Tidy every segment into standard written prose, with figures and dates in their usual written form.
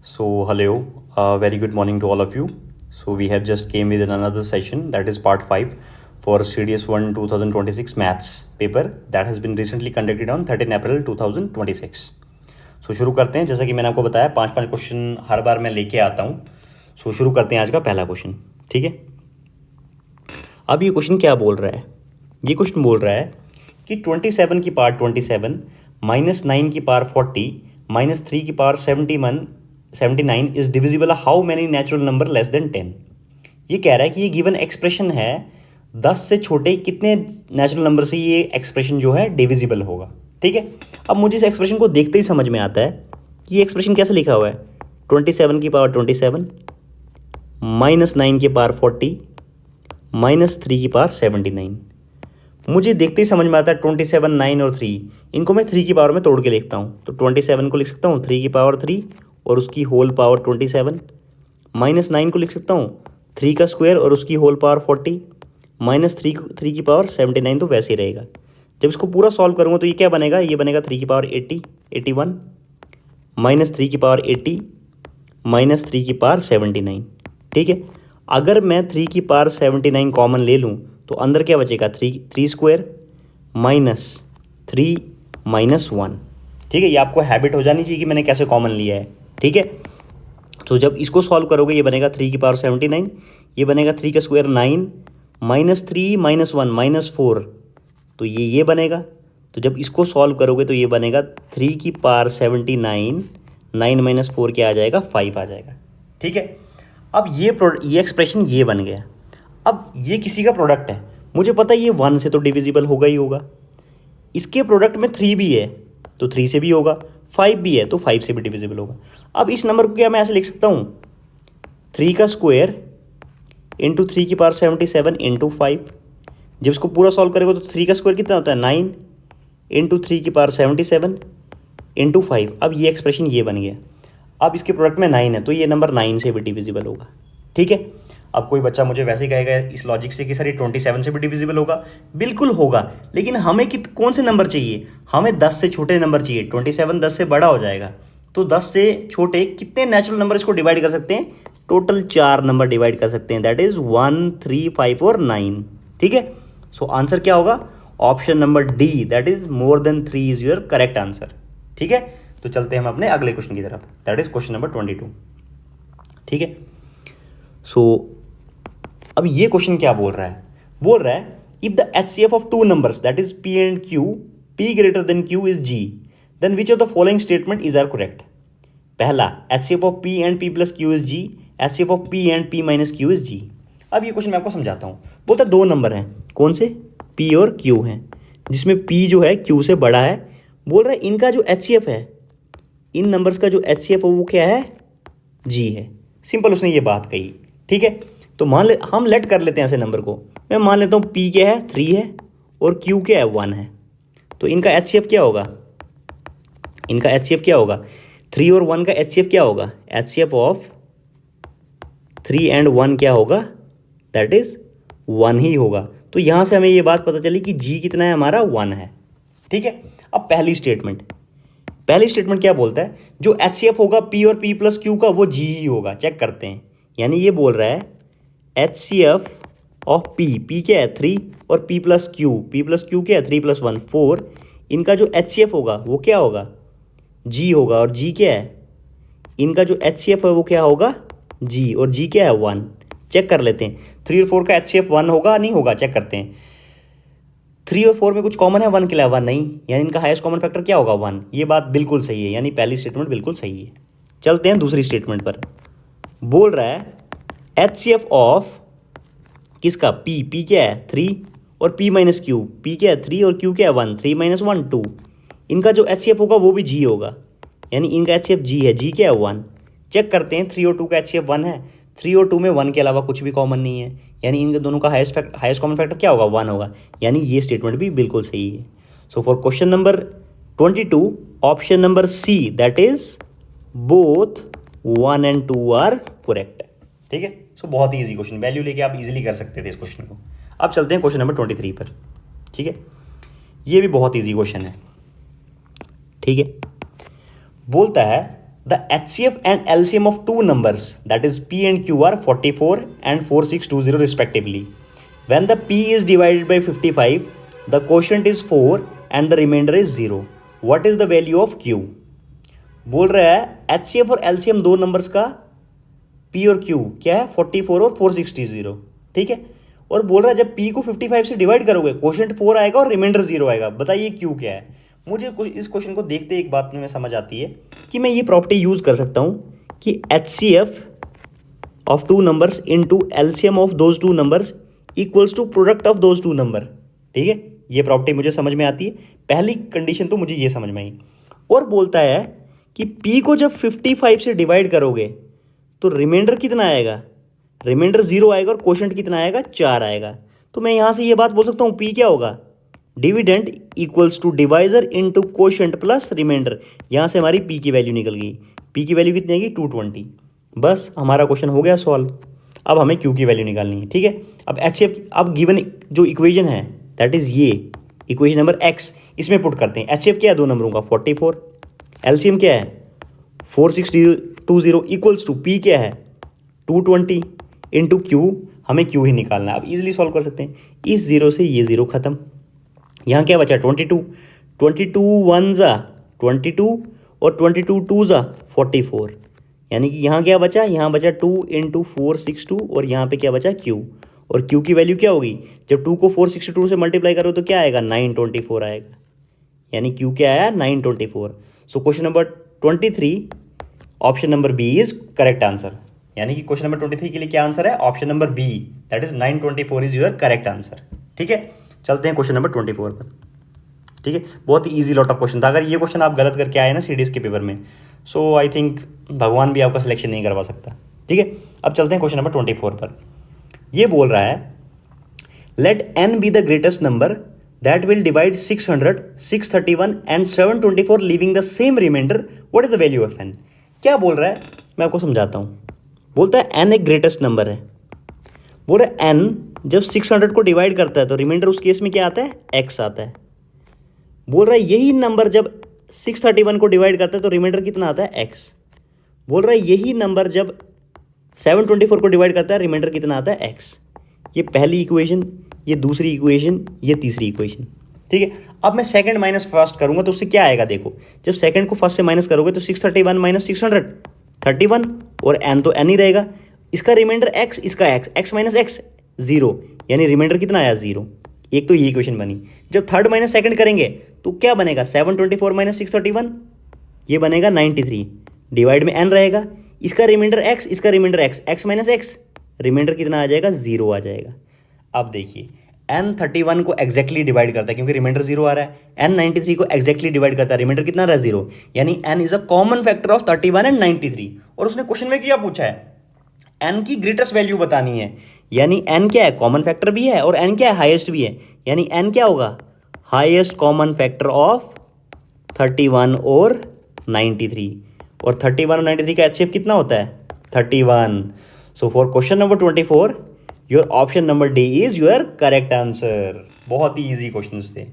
Hello, very good morning to all of you. So, we have just came with another session that is part 5 for CDS 1 2026 maths paper that has been recently conducted on 13 April 2026. सो शुरू करते हैं। जैसा कि मैंने आपको बताया 5-5 question हर बार मैं लेके आता हूँ। सो शुरू करते हैं आज का पहला क्वेश्चन। ठीक है, अब ये क्वेश्चन क्या बोल रहा है? ये क्वेश्चन बोल रहा है कि 27 की पावर 27 -9 की पावर 40 -3 की power 79 is divisible how many natural number less than 10। ये कह रहा है कि ये गिवन एक्सप्रेशन है 10 से छोटे कितने नेचुरल नंबर से ये एक्सप्रेशन जो है डिविजिबल होगा। ठीक है, अब मुझे इस एक्सप्रेशन को देखते ही समझ में आता है कि ये एक्सप्रेशन कैसे लिखा हुआ है। 27 की पावर 27 -9 की पावर 40 -3 की पावर 79। मुझे देखते ही समझ में आता है 27, 9 और 3, इनको मैं 3 की पावर में तोड़ के लिखता हूँ। तो 27 को लिख सकता हूँ 3 की पावर 3 और उसकी होल पावर 27। -9 को लिख सकता हूँ 3 का स्क्वायर और उसकी होल पावर 40 -3 की पावर 79, तो वैसे ही रहेगा। जब इसको पूरा सॉल्व करूँगा तो ये क्या बनेगा? ये बनेगा 3 की पावर 80 81 -3 की पावर 80 -3 की पावर 79। ठीक है, अगर मैं 3 की पावर 79 कॉमन ले लूँ तो अंदर क्या बचेगा? 3 स्क्वायर -3 -1। ठीक है, ये आपको हैबिट हो जानी चाहिए कि मैंने कैसे कॉमन लिया है। ठीक है, तो जब इसको सॉल्व करोगे ये बनेगा 3 की पावर 79, ये बनेगा 3 का स्क्वायर 9 -3 -1 -4, तो ये बनेगा। तो जब इसको सॉल्व करोगे तो ये बनेगा 3 की पावर 79 9 -4 क्या आ जाएगा? 5 आ जाएगा। ठीक है, अब ये एक्सप्रेशन ये बन गया। अब ये किसी का प्रोडक्ट है, मुझे पता है ये 1 से तो डिविजिबल होगा ही होगा। इसके प्रोडक्ट में 3 भी है तो 3 से भी होगा, 5 भी है तो 5 से भी डिविजिबल होगा। अब इस नंबर को क्या मैं ऐसे लिख सकता हूँ? 3 का स्क्वायर इंटू 3 की पावर 77 इंटू 5। जब इसको पूरा सॉल्व करेगा तो 3 का स्क्वायर कितना होता है? 9 इंटू 3 की पावर 77 इंटू 5। अब ये एक्सप्रेशन ये बन गया। अब इसके प्रोडक्ट में 9 है तो ये नंबर 9 से भी डिविजिबल होगा। ठीक है, अब कोई बच्चा मुझे वैसे ही कहेगा इस लॉजिक से कि सर ये 27 से भी डिविजिबल होगा। बिल्कुल होगा, लेकिन हमें कौन से नंबर चाहिए? हमें 10 से छोटे नंबर चाहिए। 27 10 से बड़ा हो जाएगा, तो 10 से छोटे कितने नेचुरल नंबर इसको डिवाइड कर सकते हैं? टोटल 4 नंबर डिवाइड कर सकते हैं, दैट इज 1 3 5 और 9। ठीक है, सो आंसर क्या होगा? Option number D, that is more than 3 is your correct answer. ठीक है, तो चलते हैं हम अपने अगले क्वेश्चन की तरफ, दैट इज क्वेश्चन नंबर 22। ठीक है, सो अब ये क्वेश्चन क्या बोल रहा है? बोल रहा है if the HCF of two numbers that is P and Q, P greater than Q is G, then which of the following statement is are correct? पहला, HCF of P and P plus Q is G, HCF of P and P minus Q is G। अब ये question मैं आपको समझाता हूँ। बोलता है 2 number हैं, कौन से? P और Q हैं, जिसमें P जो है Q से बड़ा है। बोल रहा है इनका जो HCF है, इन नंबर्स का जो HCF है वो क्या है? G है। सिंपल उसने ये बात कही। ठीक है, तो हम लेट कर लेते हैं ऐसे नंबर को। मैं मान लेता हूँ P क्या है? 3 है और Q क्या है? 1 है। तो इनका HCF क्या होगा? इनका HCF क्या होगा? 3 और 1 का HCF क्या होगा? HCF ऑफ 3 एंड 1 क्या होगा? दैट इज 1 ही होगा। तो यहाँ से हमें ये बात पता चली कि G कितना है हमारा? 1 है। ठीक है, अब पहली स्टेटमेंट क्या बोलता है? जो HCF होगा P और P प्लस Q का वो G ही होगा। चेक करते हैं, यानी ये बोल रहा है HCF ऑफ P क्या है? 3 और P प्लस Q क्या है? 3 + 1 4। इनका जो HCF होगा वो क्या होगा? G होगा। और G क्या है? इनका जो HCF है वो क्या होगा? G, और G क्या है? 1। चेक कर लेते हैं 3 और 4 का HCF 1 होगा नहीं होगा? चेक करते हैं। 3 और 4 में कुछ कॉमन है? 1 के अलावा नहीं, यानी इनका हाईएस्ट कॉमन फैक्टर क्या होगा? 1। ये बात बिल्कुल सही है, यानी पहली स्टेटमेंट बिल्कुल सही है। चलते हैं दूसरी स्टेटमेंट पर। बोल रहा है HCF ऑफ किसका? P क्या है? 3 और P माइनस Q, P क्या है? 3 और Q क्या है? 1। 3 - 1 2। इनका जो HCF होगा वो भी G होगा, यानी इनका HCF G है। G क्या है? 1। चेक करते हैं 3 और 2 का HCF 1 है। 3 और 2 में 1 के अलावा कुछ भी कॉमन नहीं है, यानी इन दोनों का हाईएस्ट कॉमन फैक्टर क्या होगा? 1 होगा, यानी ये स्टेटमेंट भी बिल्कुल सही है। So for question number 22, option number C, that is both 1 and 2 are correct. ठीक है, सो बहुत ही ईजी क्वेश्चन, वैल्यू लेके आप इजीली कर सकते थे इस क्वेश्चन को। अब चलते हैं क्वेश्चन नंबर 23 पर। ठीक है, ये भी बहुत ईजी क्वेश्चन है। ठीक है, बोलता है The HCF and LCM of two numbers, that is P and Q, are 44 and 4620 respectively. When the P is divided by 55, the quotient is 4 and the remainder is 0. What is the value of Q? बोल रहा है HCF और LCM दो numbers का P और Q क्या है 44 और 460, ठीक है। और बोल रहा है जब P को 55 से डिवाइड करोगे क्वोशिएंट 4 आएगा और रिमाइंडर 0 आएगा। बताइए Q क्या है। मुझे इस क्वेश्चन को देखते एक बात में समझ आती है कि मैं ये प्रॉपर्टी यूज़ कर सकता हूँ कि HCF of two numbers into LCM of those two numbers equals to product of those two number, ठीक है। ये प्रॉपर्टी मुझे समझ में आती है। पहली कंडीशन तो मुझे ये समझ में आई। और बोलता है कि P को जब 55 से डिवाइड करोगे तो रिमाइंडर कितना आएगा, रिमाइंडर 0 आएगा और क्वोशिएंट कितना आएगा 4 आएगा। तो मैं यहाँ से ये बात बोल सकता हूँ P क्या होगा, dividend equals to divisor into quotient plus remainder. यहाँ से हमारी P की वैल्यू निकल गई। P की वैल्यू कितनी आएगी 220। बस हमारा क्वेश्चन हो गया सॉल्व। अब हमें Q की वैल्यू निकालनी है, ठीक है। अब HCF, अब गिवन जो इक्वेशन है दैट इज ये इक्वेशन नंबर X, इसमें पुट करते हैं। HCF क्या है दो नंबरों का 44, LCM क्या है 4620 इक्वल्स टू P क्या है 220 इंटू Q, हमें Q ही निकालना है। अब इजीली सॉल्व कर सकते हैं। इस 0 से ये 0 खत्म, यहाँ क्या बचा 22, 22 1 जा 22 और 22 2 जा 44, यानी कि यहाँ क्या बचा, यहाँ बचा 2 इंटू 462 और यहाँ पे क्या बचा Q। और Q की वैल्यू क्या होगी, जब 2 को 462 से मल्टीप्लाई करो तो क्या आएगा 924 आएगा, यानी Q क्या आया 924। So question number 23 option number B is correct answer. यानी कि क्वेश्चन नंबर 23 के लिए क्या आंसर है, option number B, that is 924 is your correct answer, ठीक है। चलते हैं क्वेश्चन नंबर 24 पर, ठीक है। बहुत ही इजी लॉट ऑफ क्वेश्चन था। अगर ये क्वेश्चन आप गलत करके आए ना सीडीएस के पेपर में, सो आई थिंक भगवान भी आपका सिलेक्शन नहीं करवा सकता, ठीक है। अब चलते हैं क्वेश्चन नंबर 24 पर। ये बोल रहा है let n be the greatest number that will divide 600, 631 and 724 leaving the same remainder, what is the value of n। क्या बोल रहा है मैं आपको समझाता हूँ। बोलता है n एक ग्रेटेस्ट नंबर है। बोल रहा है n जब 600 को डिवाइड करता है तो रिमाइंडर उस केस में क्या आता है x आता है। बोल रहा है यही नंबर जब 631 को डिवाइड करता है तो रिमाइंडर कितना आता है x। बोल रहा है यही नंबर जब 724 को डिवाइड करता है रिमाइंडर कितना आता है x। ये पहली इक्वेशन, ये दूसरी इक्वेशन, ये तीसरी इक्वेशन, ठीक है। अब मैं सेकंड माइनस फर्स्ट करूंगा तो उससे क्या आएगा, देखो जब सेकंड को फर्स्ट से माइनस करोगे तो 631 माइनस 600 31 और n तो n ही रहेगा। इसका रिमाइंडर x, इसका x माइनस x 0, यानी रिमाइंडर कितना आया 0। एक तो ये इक्वेशन बनी। जब थर्ड माइनस सेकंड करेंगे तो क्या बनेगा 724 माइनस 631, ये बनेगा 93, डिवाइड में n रहेगा। इसका रिमाइंडर x, इसका remainder x minus x, remainder कितना आ जाएगा 0 आ जाएगा। अब देखिए n 31 को एक्जैक्टली डिवाइड करता है क्योंकि रिमाइंडर 0 आ रहा है, n 93 को एक्जैक्टली डिवाइड करता है, रिमाइंडर कितना आ रहा है 0, यानी n is a common factor of 31 and 93। और उसने क्वेश्चन में क्या पूछा है, n की ग्रेटेस्ट वैल्यू बतानी है, यानी n क्या है कॉमन फैक्टर भी है और n क्या है हाईएस्ट भी है, यानी n क्या होगा हाईएस्ट कॉमन फैक्टर ऑफ 31 और 93। और 31 और 93 का HCF कितना होता है 31। सो for question number 24 your option number D is your correct answer. बहुत ही इजी क्वेश्चन थे,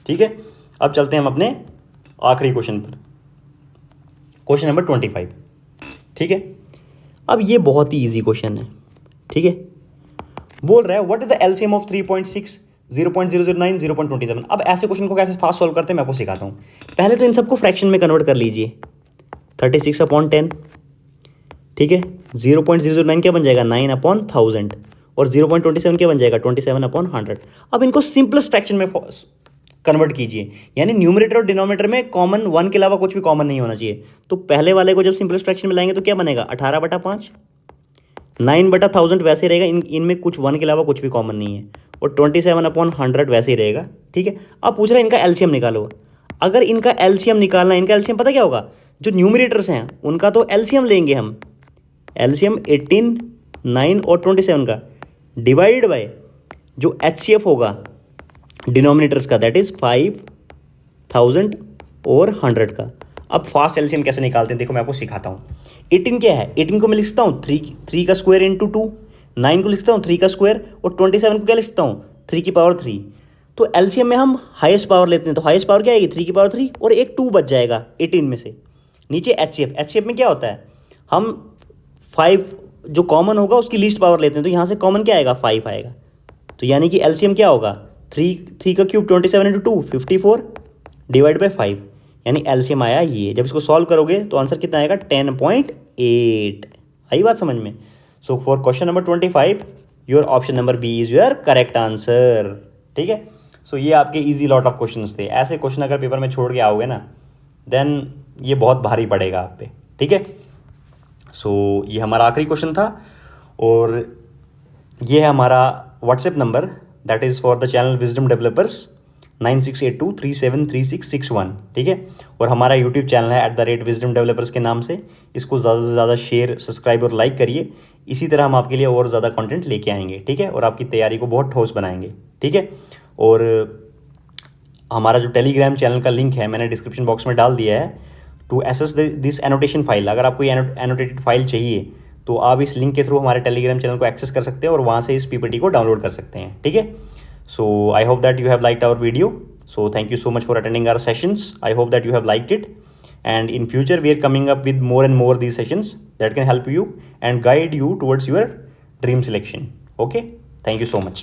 ठीक है। अब चलते हैं हम अपने आखिरी क्वेश्चन पर, क्वेश्चन नंबर 25, ठीक है। अब ये बहुत ही इजी क्वेश्चन है, ठीक है। बोल रहा है what is the LCM of 3.6, 0.009, 0.27। अब ऐसे क्वेश्चन को कैसे फास्ट सॉल्व करते हैं मैं आपको सिखाता हूँ। पहले तो इन सबको फ्रैक्शन में कन्वर्ट कर लीजिए, 36/10, ठीक है। 0.009 क्या बन जाएगा 9/1000 और 0.27 क्या बन जाएगा 27/100। अब इनको सिंपलेस्ट फ्रैक्शन में कन्वर्ट कीजिए, यानी न्यूमरेटर और डिनोमिनेटर में कॉमन 1 के अलावा कुछ भी कॉमन नहीं होना चाहिए। तो पहले वाले को जब सिंपलेस्ट फ्रैक्शन में लाएंगे तो क्या बनेगा 18/5, 9/1000 वैसे रहेगा, इनमें कुछ 1 के अलावा कुछ भी कॉमन नहीं है, और 27/100 वैसे ही रहेगा, ठीक है। अब पूछ रहा है इनका एलसीएम निकालो। अगर इनका एलसीएम निकालना है, इनका एलसीएम पता क्या होगा, जो न्यूमरेटर्स हैं उनका तो एलसीएम लेंगे हम, एलसीएम 18, 9 और 27 का डिवाइडेड बाय जो एचसीएफ होगा डिनोमिनेटर्स का, दैट इज 5000 और 100 का। अब फास्ट एलसीएम कैसे निकालते हैं देखो मैं आपको सिखाता हूँ। 18 क्या है, 18 को मैं लिख सकता हूँ 3 का स्क्वायर इंटू 2, 9 को लिख सकता हूँ 3 का स्क्वायर, और 27 को क्या लिख सकता हूँ 3 की पावर 3। तो एलसीएम में हम हाईएस्ट पावर लेते हैं, तो हाईएस्ट पावर क्या आएगी 3 की पावर 3, और एक 2 बच जाएगा 18 में से। नीचे एचसीएफ में क्या होता है, हम 5 जो कॉमन होगा उसकी लीस्ट पावर लेते हैं, तो यहाँ से कॉमन क्या आएगा, 5 आएगा। तो यानी कि एलसीएम क्या होगा, 3 का क्यूब 27 इंटू 2 54 डिवाइड बाई 5, यानी एलसीएम आया ये। जब इसको सॉल्व करोगे तो आंसर कितना आएगा, 10.8। आई बात समझ में। So for question number 25 your option number B is your correct answer. ठीक है, सो ये आपके इजी लॉट ऑफ क्वेश्चंस थे। ऐसे क्वेश्चन अगर पेपर में छोड़ के आओगे ना, देन ये बहुत भारी पड़ेगा आप पे। ठीक है, सो ये हमारा आखिरी क्वेश्चन था, और ये है हमारा WhatsApp number, that is for the channel wisdom developers 9682373661। ठीक है, और हमारा यूट्यूब चैनल है @विजडम डेवलपर्स के नाम से। इसको ज़्यादा से ज़्यादा शेयर, सब्सक्राइब और लाइक करिए। इसी तरह हम आपके लिए और ज़्यादा कंटेंट लेके आएंगे। ठीक है, और आपकी तैयारी को बहुत ठोस बनाएंगे। ठीक है, और हमारा जो टेलीग्राम चैनल का लिंक है मैंने डिस्क्रिप्शन बॉक्स में डाल दिया है, to access this annotation file. अगर आपको ये एनोटेटेड फाइल चाहिए तो आप इस लिंक के थ्रू हमारे टेलीग्राम चैनल को एक्सेस कर सकते हैं और वहाँ से इस पीपीटी को डाउनलोड कर सकते हैं। ठीक है, so I hope that you have liked our video. So thank you so much for attending our sessions. I hope that you have liked it, and in future we are coming up with more and more these sessions that can help you and guide you towards your dream selection. Okay, thank you so much.